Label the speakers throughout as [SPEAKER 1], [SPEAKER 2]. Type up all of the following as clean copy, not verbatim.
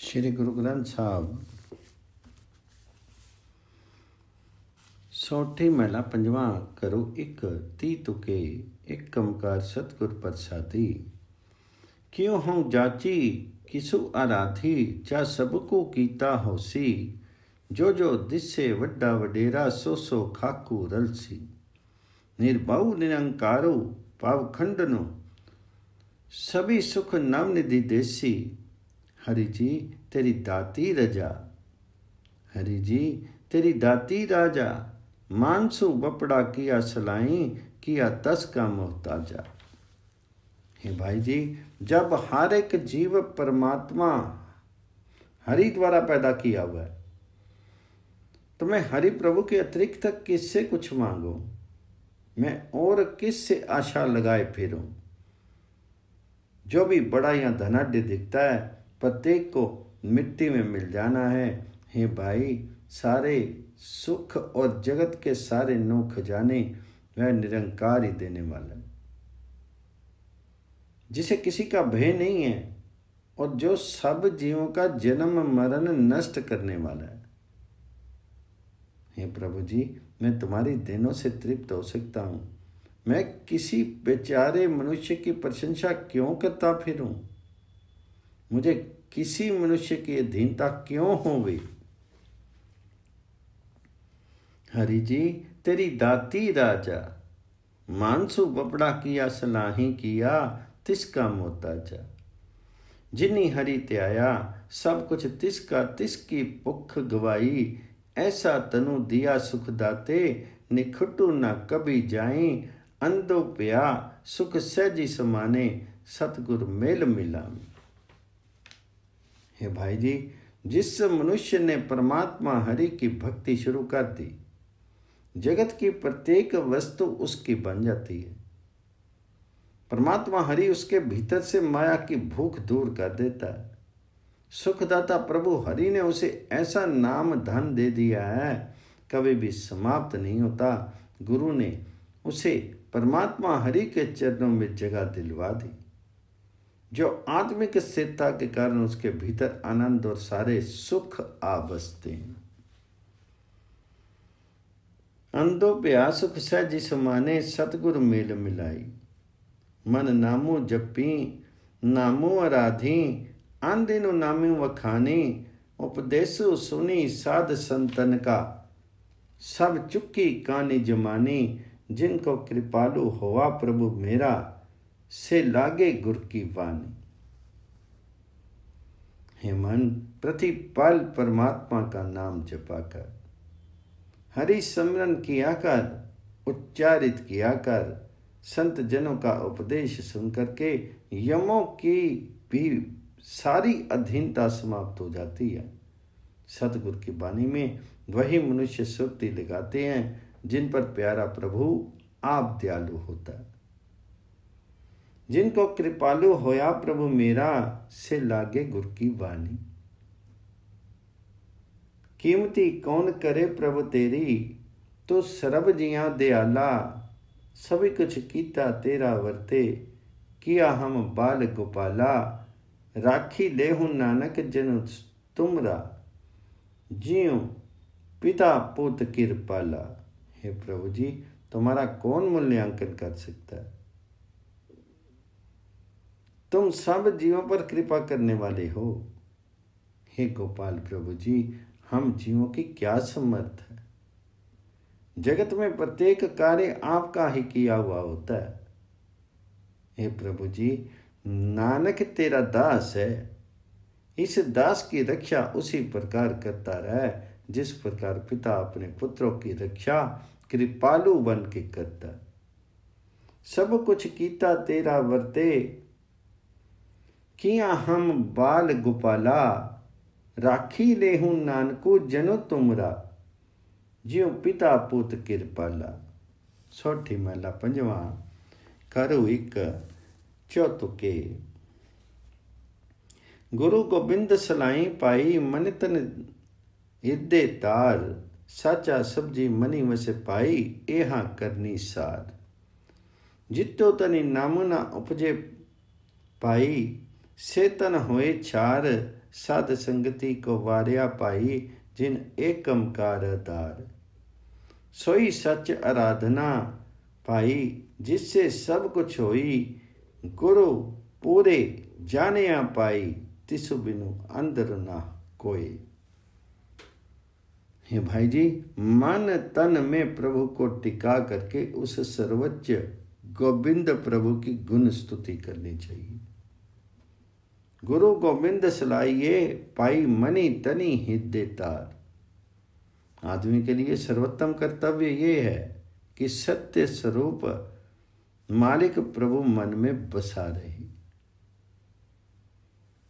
[SPEAKER 1] श्री गुरु ग्रंथ साहब सौठी महला पंजवा करो एक ती तुके एक कमकार सतगुर प्रसादी। क्यों हूँ जाची किसु आराधी चा सबको कीता होसी। जो जो दिसे वड्डा वडेरा सो सो खाकू रलसी। निर्भउ निरंकारो पावखंडनो सभी सुख नवनिधि देसी। हरि जी तेरी दाती रजा, हरि जी तेरी दाती राजा। मानसु बपड़ा किया सलाई किया तस का मोहताजा। हे भाई जी, जब हर एक जीव परमात्मा हरि द्वारा पैदा किया हुआ है तो मैं हरि प्रभु के अतिरिक्त किससे कुछ मांगू? मैं और किससे आशा लगाए फिरूं? जो भी बड़ा या धनाढ्य दिखता है प्रत्येक को मिट्टी में मिल जाना है। हे भाई, सारे सुख और जगत के सारे नो खजाने वह निरंकार ही देने वाला है, जिसे किसी का भय नहीं है और जो सब जीवों का जन्म मरण नष्ट करने वाला है। हे प्रभु जी, मैं तुम्हारी देनों से तृप्त हो सकता हूँ। मैं किसी बेचारे मनुष्य की प्रशंसा क्यों करता फिरूं? मुझे किसी मनुष्य की अधीनता क्यों होगी? हरि जी तेरी दाती राजा। मानसु बपड़ा किया सलाही किया तिसका मोहताजा। जिन्नी हरि ते आया सब कुछ तिसका तिसकी भुख गवाई। ऐसा तनु दिया सुख दाते निखुटू न कभी जाई। अंधो प्या सुख सहजी समाने सतगुर मेल मिलामी। हे भाई जी, जिस मनुष्य ने परमात्मा हरि की भक्ति शुरू कर दी, जगत की प्रत्येक वस्तु उसकी बन जाती है। परमात्मा हरि उसके भीतर से माया की भूख दूर कर देता है। सुखदाता प्रभु हरि ने उसे ऐसा नाम धन दे दिया है, कभी भी समाप्त नहीं होता। गुरु ने उसे परमात्मा हरि के चरणों में जगह दिलवा दी, जो आत्मिक स्थिरता के कारण उसके भीतर आनंद और सारे सुख आ बसते हैं। अंधो प्या सुख सहजी समाने सतगुर मेल मिलाई। मन नामो जपी नामो आराधी आंदिनु नामो वखानी। उपदेसु सुनी साध संतन का सब चुक्की कानी जमानी। जिनको कृपालु होवा प्रभु मेरा से लागे गुर की वाणी। हे मन, प्रतिपल परमात्मा का नाम जपा कर, हरि स्मरण किया कर, उच्चारित किया कर। संत जनों का उपदेश सुनकर के यमों की भी सारी अधीनता समाप्त हो जाती है। सतगुरु की वाणी में वही मनुष्य सुरती लगाते हैं जिन पर प्यारा प्रभु आप दयालु होता है। जिनको कृपालु होया प्रभु मेरा से लागे गुर की वाणी। कीमती कौन करे प्रभु तेरी तो सरब जिया दयाला। सभी कुछ कीता तेरा वर्ते किया हम बाल गोपाला। राखी लेहु नानक जनु तुमरा जियो पिता पुत कृपाला। हे प्रभु जी, तुम्हारा कौन मूल्यांकन कर सकता है? तुम सब जीवों पर कृपा करने वाले हो। हे गोपाल प्रभु जी, हम जीवों की क्या समर्थ है? जगत में प्रत्येक कार्य आपका ही किया हुआ होता है। हे प्रभु जी, नानक तेरा दास है। इस दास की रक्षा उसी प्रकार करता रहे जिस प्रकार पिता अपने पुत्रों की रक्षा कृपालु बन के करता। सब कुछ कीता तेरा वर्ते किया हम बाल गोपाला। राखी लेहू नानको जनो तुमरा जियो पिता पुत कृपाला। सौठी महला पंजवा करो एक चौतुके। गुरु गोबिंद सलाई पाई मन तन हिरदे तार। साचा सब्जी मनी वसे पाई एहा करनी सार। जितो तनि नाम ना उपजे पाई से तन होए छार। साध संगति को वारिया पाई जिन एकमकार दार। सोई सच आराधना पाई जिससे सब कुछ होई, गुरु पूरे जानिया पाई तिसु बिनु अंदर ना कोई। हे भाई जी, मन तन में प्रभु को टिका करके उस सर्वोच्च गोविंद प्रभु की गुण स्तुति करनी चाहिए। गुरु गोविंद सलाइए पाई मनी तनी हृदय तार। आदमी के लिए सर्वोत्तम कर्तव्य ये है कि सत्य स्वरूप मालिक प्रभु मन में बसा रहे।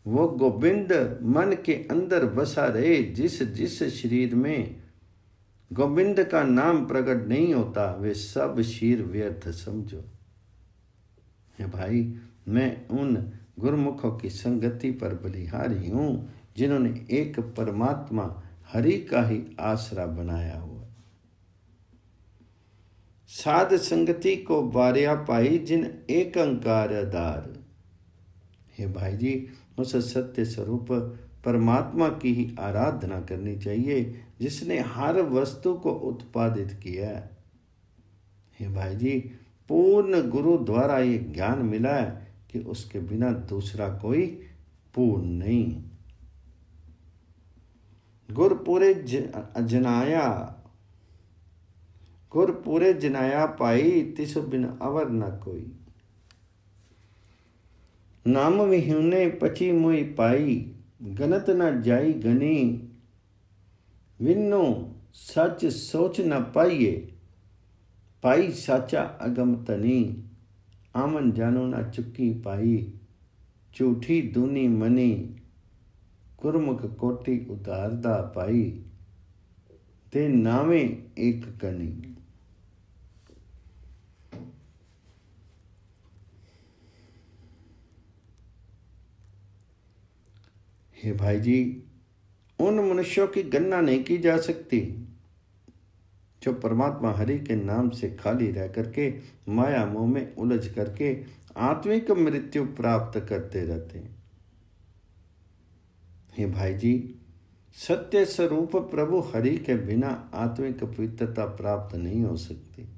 [SPEAKER 1] वो गोविंद मन के अंदर बसा रहे। जिस जिस शरीर में गोविंद का नाम प्रकट नहीं होता वे सब शरीर व्यर्थ समझो। हे भाई, मैं उन गुरुमुखों की संगति पर बलिहारी हूं जिन्होंने एक परमात्मा हरि का ही आसरा बनाया हुआ। साध संगति को बारिया पाई जिन एक अंकार आधार। हे भाई जी, उस सत्य स्वरूप परमात्मा की ही आराधना करनी चाहिए जिसने हर वस्तु को उत्पादित किया। हे भाई जी, पूर्ण गुरु द्वारा ये ज्ञान मिला है कि उसके बिना दूसरा कोई पूर्ण नहीं। गुर पूरे जनाया पाई तिसु बिन अवर न कोई। नाम विहुने पची मुई पाई गनत न जाई गनी। विनो सच सोच न पाइए पाई साचा अगम तनी। आमन जानो न चुकी पाई झूठी दूनी मनी। गुरमुख कोटि उतारदा पाई ते नावे एक कनी। हे भाई जी, उन मनुष्यों की गणना नहीं की जा सकती जो परमात्मा हरि के नाम से खाली रह करके माया मोह में उलझ करके आत्मिक मृत्यु प्राप्त करते रहते हैं। हे भाई जी, सत्य स्वरूप प्रभु हरि के बिना आत्मिक पवित्रता प्राप्त नहीं हो सकती।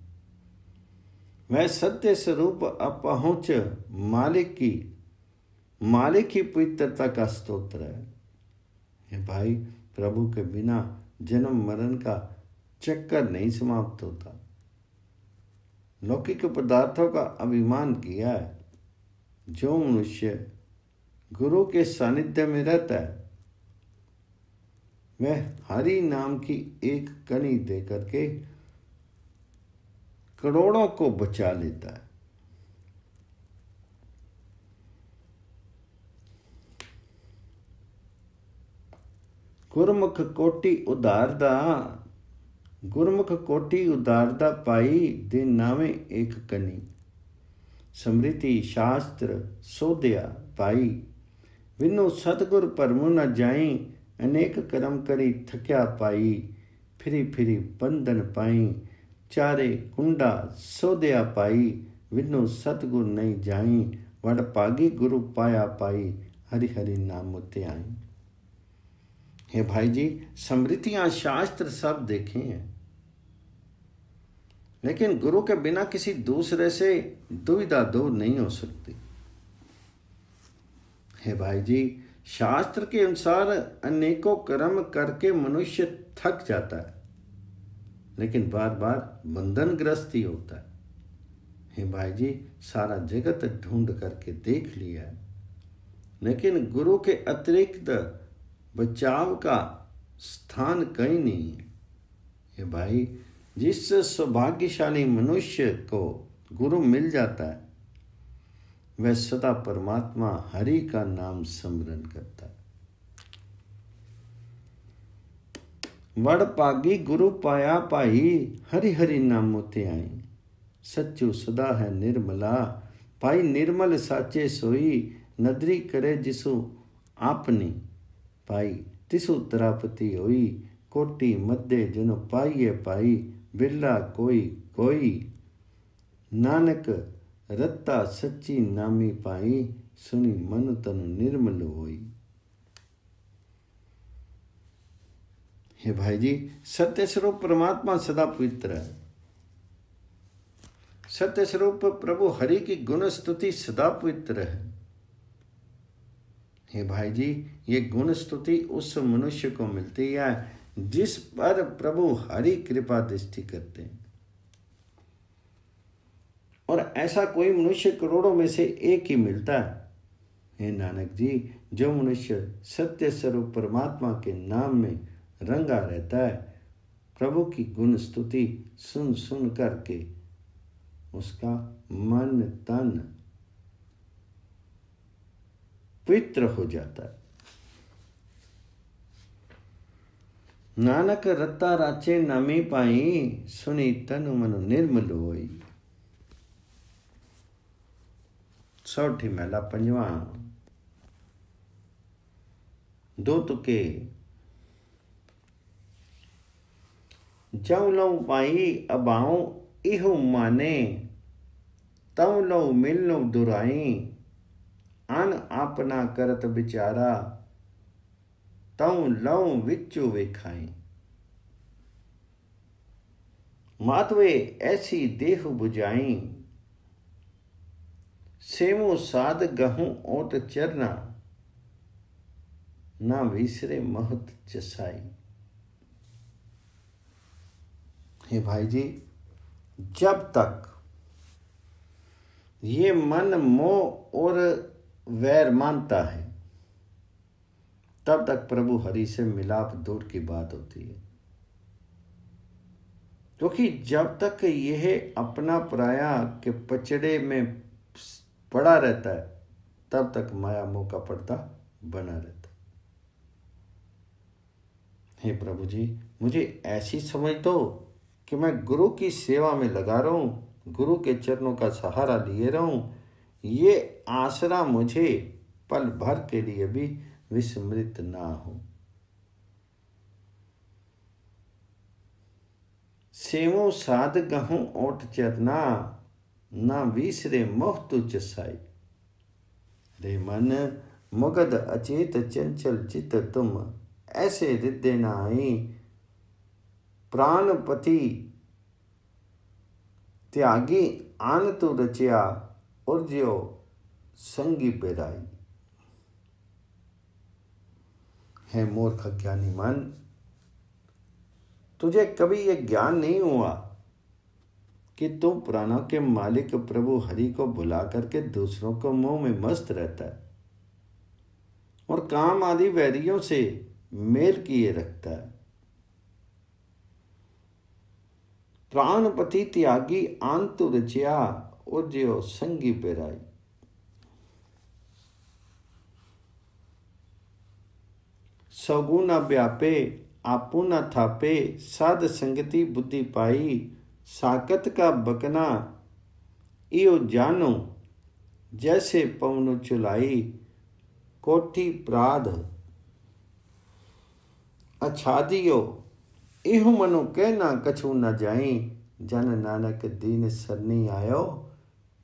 [SPEAKER 1] वह सत्य स्वरूप अपहुंच मालिक की पवित्रता का स्तोत्र है। हे भाई, प्रभु के बिना जन्म मरण का चक्कर नहीं समाप्त होता। लौकिक पदार्थों का अभिमान किया है। जो मनुष्य गुरु के सानिध्य में रहता है वह हरि नाम की एक कणी दे करके करोड़ों को बचा लेता है। गुरमुख कोटि उदारदा पाई दे नावे एक कनी। स्मृति शास्त्र सोध्या पाई विनु सतगुर परमु न जाई। अनेक कर्म करी थक्या पाई फिरी फिरी बंधन पाई। चारे कुंडा सोध्या पाई विनु सतगुर नहीं जाई। वड पागी गुरु पाया पाई हरि हरि नाम ते आई। हे भाई जी, स्मृतियां शास्त्र सब देखे हैं, लेकिन गुरु के बिना किसी दूसरे से दुविधा दूर नहीं हो सकती। हे भाई जी, शास्त्र के अनुसार अनेकों कर्म करके मनुष्य थक जाता है, लेकिन बार बार बंधनग्रस्त ही होता है। हे भाई जी, सारा जगत ढूंढ करके देख लिया है, लेकिन गुरु के अतिरिक्त बचाव का स्थान कहीं नहीं है। ये भाई, जिस सौभाग्यशाली मनुष्य को गुरु मिल जाता है वह सदा परमात्मा हरि का नाम स्मरण करता है। वड पागी गुरु पाया पाई हरि हरि नाम ते आई। सच्चू सदा है निर्मला पाई निर्मल साचे सोई। नदरी करे जिसु आपनी पाई तिसु तरापति होई। कोटि मध्य जनु पाइये पाई बिरला कोई कोई। नानक रत्ता सच्ची नामी पाई सुनी मन तनु निर्मल होई। हे भाई जी, सत्य स्वरूप परमात्मा सदा पवित्र है। सत्य स्वरूप प्रभु हरि की गुण स्तुति सदा पवित्र है। हे भाई जी, ये गुण स्तुति उस मनुष्य को मिलती है जिस पर प्रभु हरि कृपा दृष्टि करते हैं। और ऐसा कोई मनुष्य करोड़ों में से एक ही मिलता है। हे नानक जी, जो मनुष्य सत्य स्वरूप परमात्मा के नाम में रंगा रहता है, प्रभु की गुण स्तुति सुन सुन करके उसका मन तन पवित्र हो जाता है। नानक रत्ता राचे नामी पाई, सुनी तन मन निर्मल होई। सौठी महला पंजवा। दो तुके। जऊ लऊ पाई अबाऊ इहु माने, तऊ लऊ मिलनु दुराई। अन आपना करत बिचारा, तऊ लऊ विचु वेखाई। मातवे ऐसी देह बुझाई, सेमो साध गहूं ओट चरना। ना विसरे महत जसाई। हे भाई जी, जब तक ये मन मोह और वैर मानता है, तब तक प्रभु हरि से मिलाप दूर की बात होती है। क्योंकि जब तक यह अपना पराया के पचड़े में पड़ा रहता है, तब तक माया मोह का पर्दा बना रहता है। हे प्रभु जी, मुझे ऐसी समझ दो कि मैं गुरु की सेवा में लगा रहूं, गुरु के चरणों का सहारा लिए रहूं। ये आसरा मुझे पल भर के लिए भी विस्मृत ना हो। सेवो साध गहूं ओट चरना, ना विसरे मोह तुझ साई। रे मन मुगद अचेत चंचल चित तुम, ऐसे हृदय न आई। प्राणपति त्यागी आन तु रचिया, उर्ज्यो संगी बेराई। है मूर्ख ज्ञानी मन, तुझे कभी यह ज्ञान नहीं हुआ कि तू प्राणों के मालिक प्रभु हरि को बुला करके दूसरों को मोह में मस्त रहता है और काम आदि वैरियों से मेल किए रखता है। प्राणपति त्यागी आंतु रचिया, उज्यो संगी बेराई। सगुना व्यापे आपू न थापे, साध संगति बुद्धि पाई। साकत का बकना इयो जानो, जैसे पवन चुलाई। कोठी प्राध अच्छादियो, इहु मनु कहना कछु न जाई। जन नानक दीन सरनी आयो,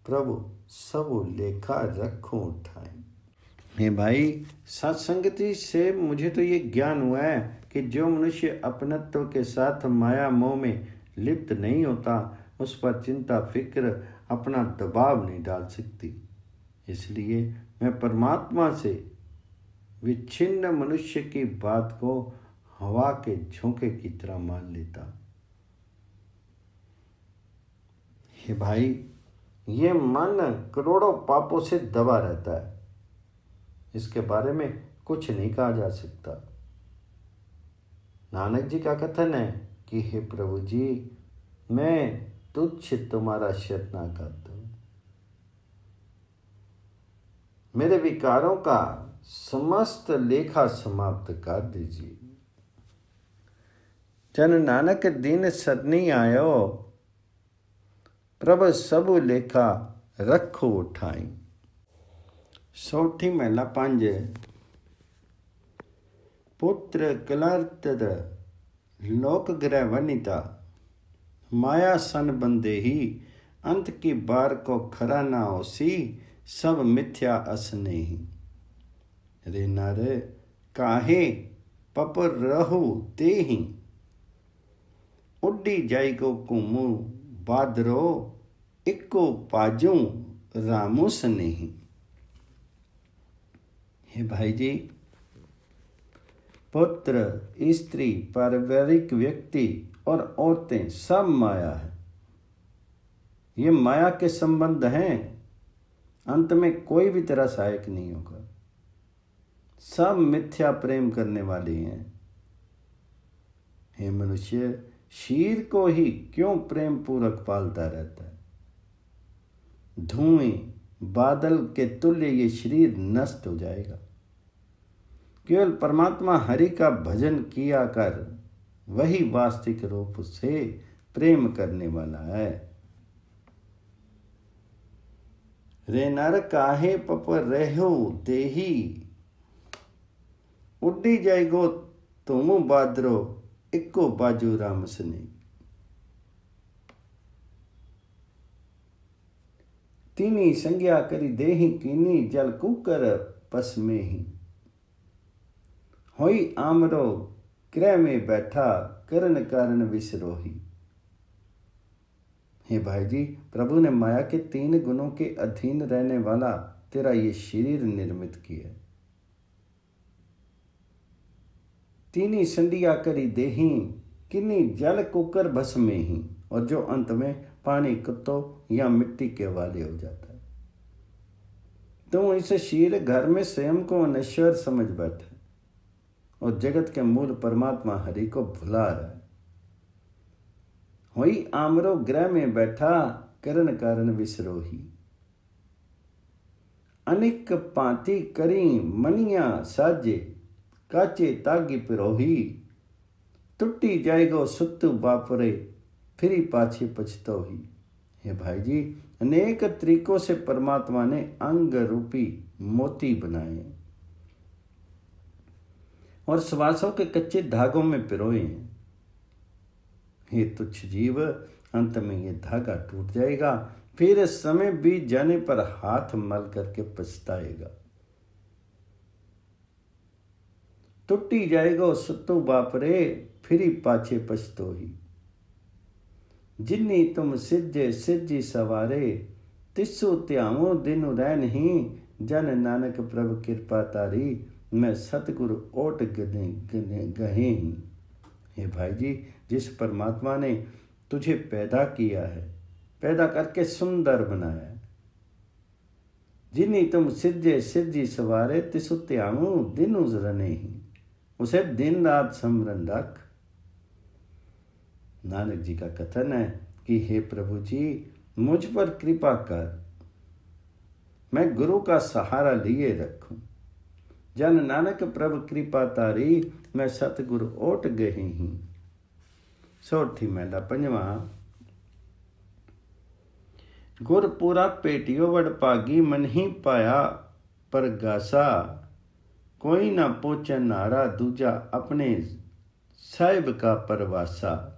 [SPEAKER 1] प्रभु सबु लेखा रखो उठाई। हे भाई, सत्संगति से मुझे तो ये ज्ञान हुआ है कि जो मनुष्य अपनत्व के साथ माया मोह में लिप्त नहीं होता, उस पर चिंता फिक्र अपना दबाव नहीं डाल सकती। इसलिए मैं परमात्मा से विच्छिन्न मनुष्य की बात को हवा के झोंके की तरह मान लेता। हे भाई, ये मन करोड़ों पापों से दबा रहता है, इसके बारे में कुछ नहीं कहा जा सकता। नानक जी का कथन है कि हे प्रभु जी, मैं तुच्छ तुम्हारा शरणागत हूं, मेरे विकारों का समस्त लेखा समाप्त कर दीजिए। जन नानक दीन सरनी आयो, प्रभ सबु लेखा रखो उठाई। सौठी महला पंज। पुत्र कलर्तद लोक ग्रह वनिता, माया सन बंदे ही। अंत की बार को खरा ना होसी, सब मिथ्या असने ही। रे नर काहे पपर रहो तेहि, उड्डी जाइगो कुमु बादरो, इक्को पाजू रामो स्नेही। हे भाई जी, पुत्र, स्त्री, पारिवारिक व्यक्ति और औरतें सब माया है। ये माया के संबंध हैं, अंत में कोई भी तेरा सहायक नहीं होगा। सब मिथ्या प्रेम करने वाले हैं। हे मनुष्य, शीर को ही क्यों प्रेम पूर्वक पालता रहता है? धुएं बादल के तुल्य ये शरीर नष्ट हो जाएगा। केवल परमात्मा हरि का भजन किया कर, वही वास्तविक रूप से प्रेम करने वाला है। रे नर काहे पपर रहो देही, उड्डी जाएगो तुम बादरो, इक्को बाजू राम स्नेही। तीनी संज्ञा करी देही कीनी, जल कुकर पस में ही। होई आमरो क्रय में बैठा, करण कारण विसरोही। हे भाई जी, प्रभु ने माया के 3 गुणों के अधीन रहने वाला तेरा ये शरीर निर्मित किया। तीनी संडिया करी देही, किन्नी जल कुकर भस में ही, और जो अंत में पानी कुत्तों या मिट्टी के वाले हो जाता है। तो इस शरीर घर में स्वयं को अनश्वर समझ बैठा और जगत के मूल परमात्मा हरि को भुला रहा है। होई आमरो ग्रह में बैठा, करण कारण विसरोही। अनिक पांति करी मनिया साजे, काचे तागी पिरोही। टुट्टी जाएगो सुत्तु बापरे, फिरी पाछे पछतोही। हे भाई जी, अनेक तरीकों से परमात्मा ने अंग रूपी मोती बनाए और श्वासों के कच्चे धागों में पिरोए हैं। हे तुच्छ जीव, अंत में ये धागा टूट जाएगा, फिर समय बीत जाने पर हाथ मल करके पछताएगा। टुट्टी जाएगो सुत्तु बापरे, फिरी पाछे पछतोही। जिन्नी तुम सिज्जे सिज्जी सवारे, तिस्सु त्यामो दिनु रैन ही। जन नानक प्रभु कृपा तारी, मैं सतगुरु ओट गहे ही। हे भाई जी, जिस परमात्मा ने तुझे पैदा किया है, पैदा करके सुंदर बनाया है। जिन्नी तुम सिज्जे सिज्जी सवारे, तिस्सु त्यामो दिनु रने ही। उसे दिन रात समरन रख। नानक जी का कथन है कि हे प्रभु जी, मुझ पर कृपा कर, मैं गुरु का सहारा लिए रखूं। जन नानक प्रभु कृपा तारी, मैं सतगुरु ओट गही ही। सोठी मैला पंजवा। गुरपुरा पेटियो वड पागी, मन ही पाया पर गासा। कोई ना पोचन नारा, दूजा अपने साहिब का परवासा।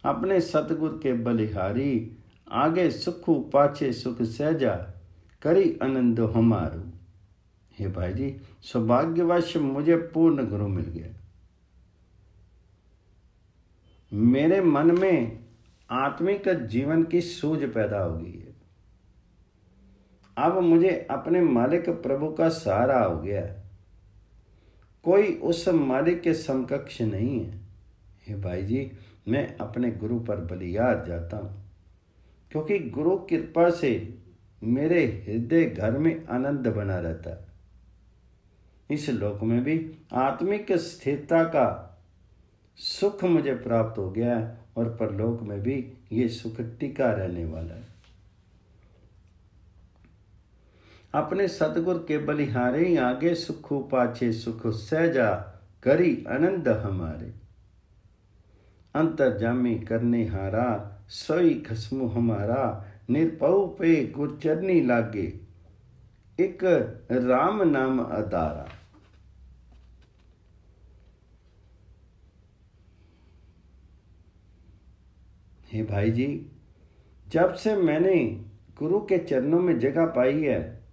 [SPEAKER 1] अपने सतगुर के बलिहारी, आगे सुखु पाछे सुख सहजा। करी आनंद हमारू। हे भाई जी, सौभाग्यवश मुझे पूर्ण गुरु मिल गया। मेरे मन में आत्मिक जीवन की सूझ पैदा हो गई है। अब मुझे अपने मालिक प्रभु का सहारा हो गया है। कोई उस मालिक के समकक्ष नहीं है। हे भाई जी, मैं अपने गुरु पर बलिहार जाता हूँ, क्योंकि गुरु कृपा से मेरे हृदय घर में आनंद बना रहता है। इस लोक में भी आत्मिक स्थिरता का सुख मुझे प्राप्त हो गया है और परलोक में भी ये सुख टिका रहने वाला है। अपने सतगुर के बलिहारे, आगे सुखु पाछे सुख सहजा। करी आनंद हमारे। अंतर्जामी करने हारा, सोई खसमु हमारा। निरपौ पे गुरचरनी लागे, एक राम नाम अदारा। हे भाई जी, जब से मैंने गुरु के चरणों में जगह पाई है,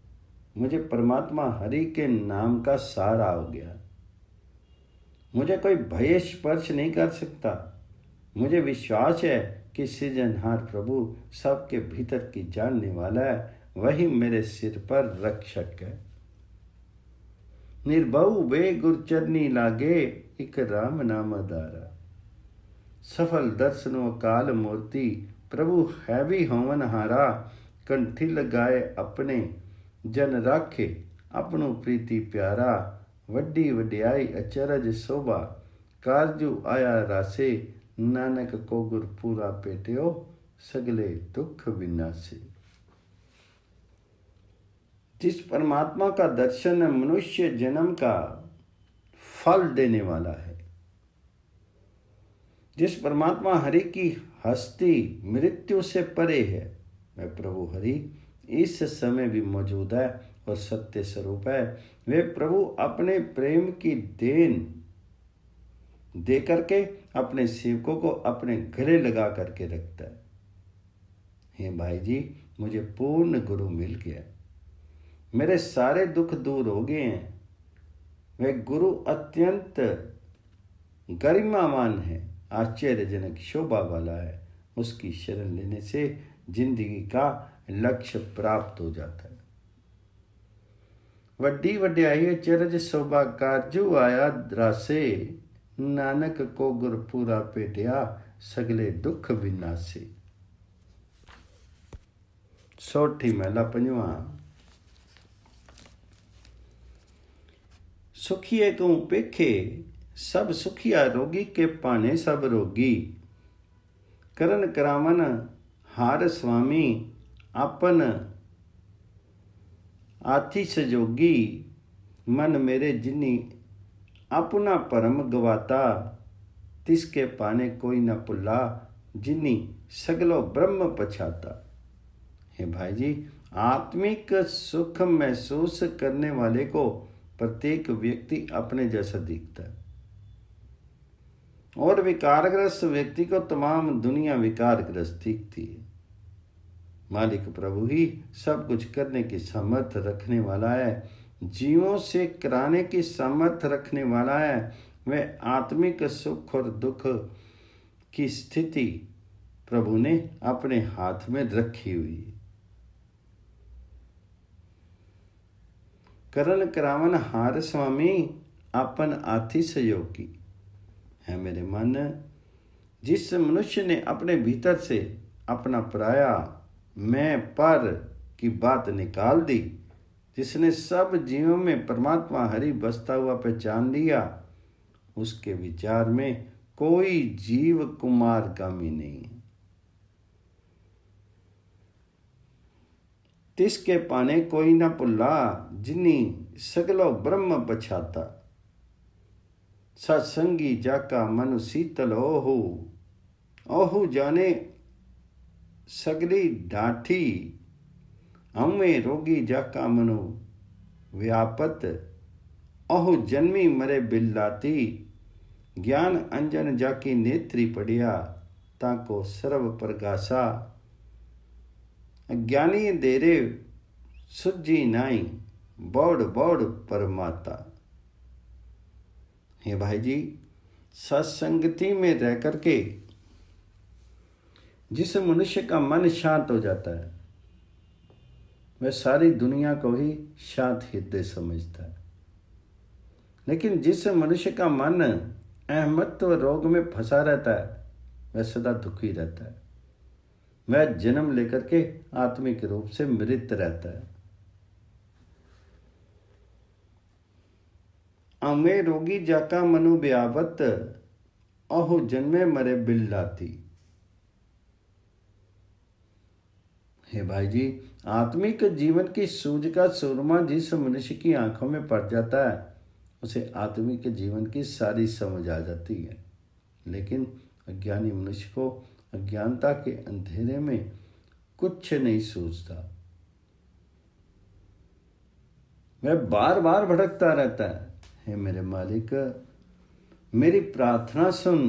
[SPEAKER 1] मुझे परमात्मा हरि के नाम का सहारा हो गया। मुझे कोई भय स्पर्श नहीं कर सकता। मुझे विश्वास है कि सृजनहार प्रभु सबके भीतर की जानने वाला है, वही मेरे सिर पर रक्षक है। निर्भउ बे गुरचरनी लागे, एक राम नाम आधारा। सफल दर्शनो काल मूर्ति, प्रभु है भी होवन हारा। कंठी लगाए अपने, जन राखे अपनो प्रीति प्यारा। वड्डी वड्याई अचरज शोभा, कारजू आया रासे। नानक को गुर पूरा पेटियो, सगले दुख विनाशे। जिस परमात्मा का दर्शन मनुष्य जन्म का फल देने वाला है, जिस परमात्मा हरि की हस्ती मृत्यु से परे है, वह प्रभु हरि इस समय भी मौजूद है और सत्य स्वरूप है। वे प्रभु अपने प्रेम की देन दे करके अपने सेवकों को अपने गले लगा करके रखता है। हे भाई जी, मुझे पूर्ण गुरु मिल गया, मेरे सारे दुख दूर हो गए हैं। वह गुरु अत्यंत गरिमावान है, आश्चर्यजनक शोभा वाला है। उसकी शरण लेने से जिंदगी का लक्ष्य प्राप्त हो जाता है। वड्डी वड्याई चरज शोभा, कारजू आया द्रासे। नानक को गुर पूरा पेटिया, सगले दुख विनाशे। सोठी महला पंजवा। सुखिए को पेखे, सब सुखिया रोगी के पाने सब रोगी। करन करावन हार स्वामी, आपन आथी सजोगी। मन मेरे जिन्नी अपना परम गवाता, तिसके पाने कोई न पुल्ला। जिन्नी सगलो ब्रह्म पछाता। हे भाई जी, आत्मिक सुख महसूस करने वाले को प्रत्येक व्यक्ति अपने जैसा दिखता है और विकारग्रस्त व्यक्ति को तमाम दुनिया विकारग्रस्त दिखती है। मालिक प्रभु ही सब कुछ करने की सामर्थ्य रखने वाला है, जीवों से कराने की सामर्थ्य रखने वाला है। वह आत्मिक सुख और दुख की स्थिति प्रभु ने अपने हाथ में रखी हुई है। करन करावन हार स्वामी, अपन आथी सहयोगी। है मेरे मन, जिस मनुष्य ने अपने भीतर से अपना पराया मैं पर की बात निकाल दी, जिसने सब जीवों में परमात्मा हरि बसता हुआ पहचान लिया, उसके विचार में कोई जीव कुमारगामी नहीं है। तिसके पाने कोई न पुल्ला, जिन्नी सगलो ब्रह्म पछाता। सत्संगी जाका मन शीतल ओहु, ओहु जाने सगली ढाठी। हमें रोगी जाका मनो व्यापत, ओहु जन्मी मरे बिल्लाती। ज्ञान अंजन जाकी नेत्री पड़िया, ताको सर्व प्रगासा। अज्ञानी देरे सुजी नाई, बौड़ बौड़ परमाता। हे भाई जी, सत्संगति में रह करके जिस मनुष्य का मन शांत हो जाता है, वह सारी दुनिया को ही शांत हृदय समझता है। लेकिन जिस मनुष्य का मन अहमत्व रोग में फंसा रहता है, वह सदा दुखी रहता है। वह जन्म लेकर के आत्मिक रूप से मृत रहता है। अमे रोगी जाका मनु ब्यावत, अहो जन्मे मरे बिल्लाती। हे भाई जी, आत्मिक जीवन की सूझ का सुरमा जिस मनुष्य की आंखों में पड़ जाता है, उसे आत्मिक जीवन की सारी समझ आ जाती है। लेकिन अज्ञानी मनुष्य को अज्ञानता के अंधेरे में कुछ नहीं सूझता, वह बार बार भटकता रहता है। हे मेरे मालिक, मेरी प्रार्थना सुन।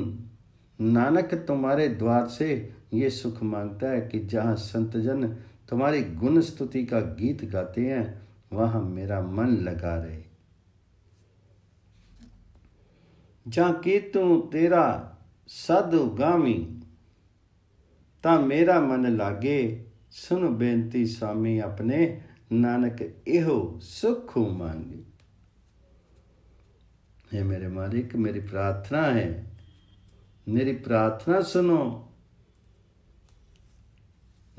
[SPEAKER 1] नानक तुम्हारे द्वार से ये सुख मांगता है कि जहाँ संतजन तुम्हारी गुण स्तुति का गीत गाते हैं, वहाँ मेरा मन लगा रहे। ਜਾਂ ਕੀਤੂ ਤੇਰਾ ਸਾਧੂ ਗਾਮੀ, ਤਾਂ ਮੇਰਾ ਮਨ ਲਾਗੇ सुन बेनती स्वामी अपने, नानक इहो सुख मांगी। हे मेरे मालिक, मेरी प्रार्थना है, मेरी प्रार्थना सुनो।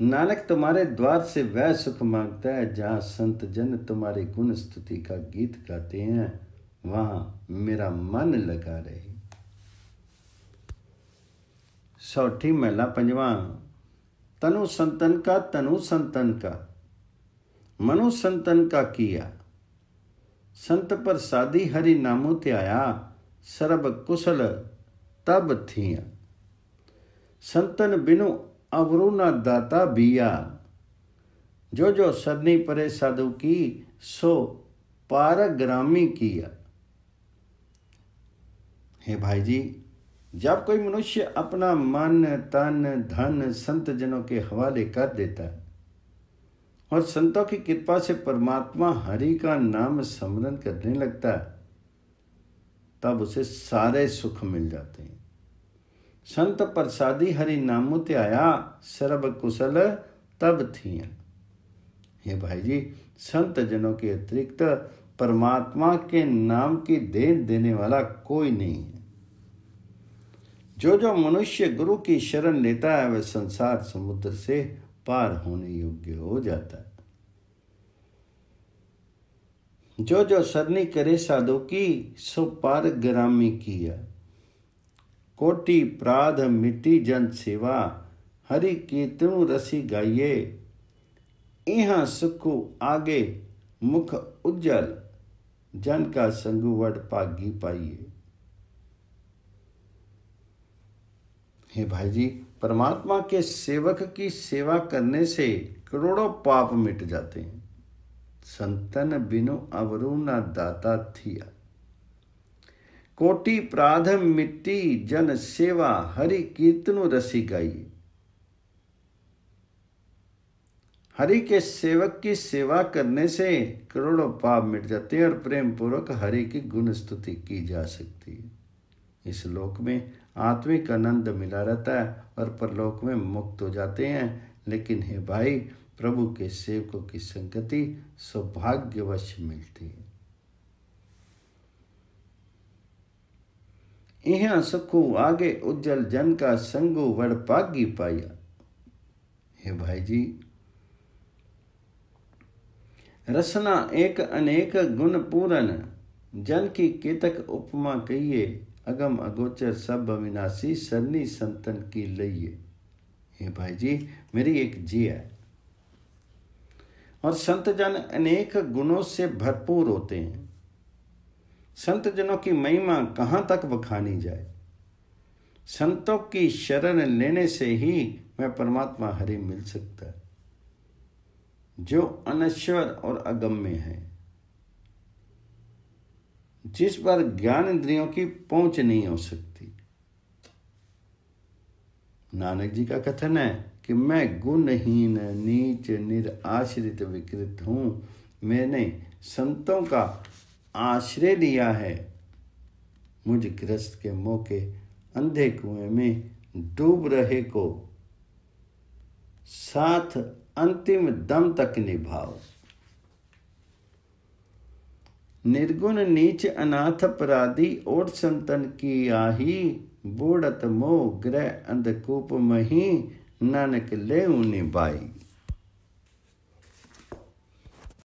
[SPEAKER 1] नानक तुम्हारे द्वार से वह सुख मांगता है जहाँ संत जन तुम्हारे गुण स्तुति का गीत गाते हैं, वहाँ मेरा मन लगा रहे। सौठी महला पंजवा। तनु संतन का, तनु संतन का, मनु संतन का किया, संत पर साधी हरि नामो त्याया, सर्ब कुशल तब थिया, संतन बिनु अवरु न दाता बिया, जो जो सरनी परे साधु की, सो पारग्रामी किया। हे भाई जी, जब कोई मनुष्य अपना मन तन धन संत जनों के हवाले कर देता है और संतों की कृपा से परमात्मा हरि का नाम स्मरण करने लगता है, तब उसे सारे सुख मिल जाते हैं। संत प्रसादी हरि नामो त्याया, सर्व कुशल तब थिया। हे भाई जी, संत जनों के अतिरिक्त परमात्मा के नाम की देन देने वाला कोई नहीं है। जो जो मनुष्य गुरु की शरण लेता है वह संसार समुद्र से पार होने योग्य हो जाता है। जो जो सरनी करे साधु की, सो पारग्रामी किया, कोटि प्राध मिट्टी जन सेवा, हरि कीर्तनु रसी गाइये, इहाँ सुखु आगे मुख उज्जल, जन का संगु वड पागी पाइये। हे भाई जी, परमात्मा के सेवक की सेवा करने से करोड़ों पाप मिट जाते हैं। संतन बिनु अवरु न दाता थिया, कोटि प्राध मिट्टी जन सेवा, हरि कीर्तनु रसी गाई। हरि के सेवक की सेवा करने से करोड़ों पाप मिट जाते हैं और प्रेम पूर्वक हरि की गुण स्तुति की जा सकती है। इस लोक में आत्मिक आनंद मिला रहता है और परलोक में मुक्त हो जाते हैं। लेकिन हे भाई, प्रभु के सेवकों की संगति सौभाग्यवश मिलती है। इहाँ सुखु आगे उज्जल, जन का संगु वड पागी पाया। हे भाई जी, रसना एक अनेक गुण पूरन, जन की केतक उपमा कहिए, अगम अगोचर सब अविनाशी, सरनी संतन की लइये। हे भाई जी, मेरी एक जी है और संत जन अनेक गुणों से भरपूर होते हैं। संत जनों की महिमा कहाँ तक बखानी जाए। संतों की शरण लेने से ही मैं परमात्मा हरि मिल सकता है, जो अनश्वर और अगम्य है, जिस पर ज्ञान इंद्रियों की पहुंच नहीं हो सकती। नानक जी का कथन है कि मैं गुणहीन, नीच, निराश्रित, विकृत हूं। मैंने संतों का आश्रय लिया है। मुझ गृहस्थ के मुंह के अंधे कुएं में डूब रहे को साथ अंतिम दम तक निभाओ। निर्गुण नीच अनाथ अपराधी, ओट संतन की आही, बूढ़त मोह ग्रह अंधकूप मही, नानक ले निभाई।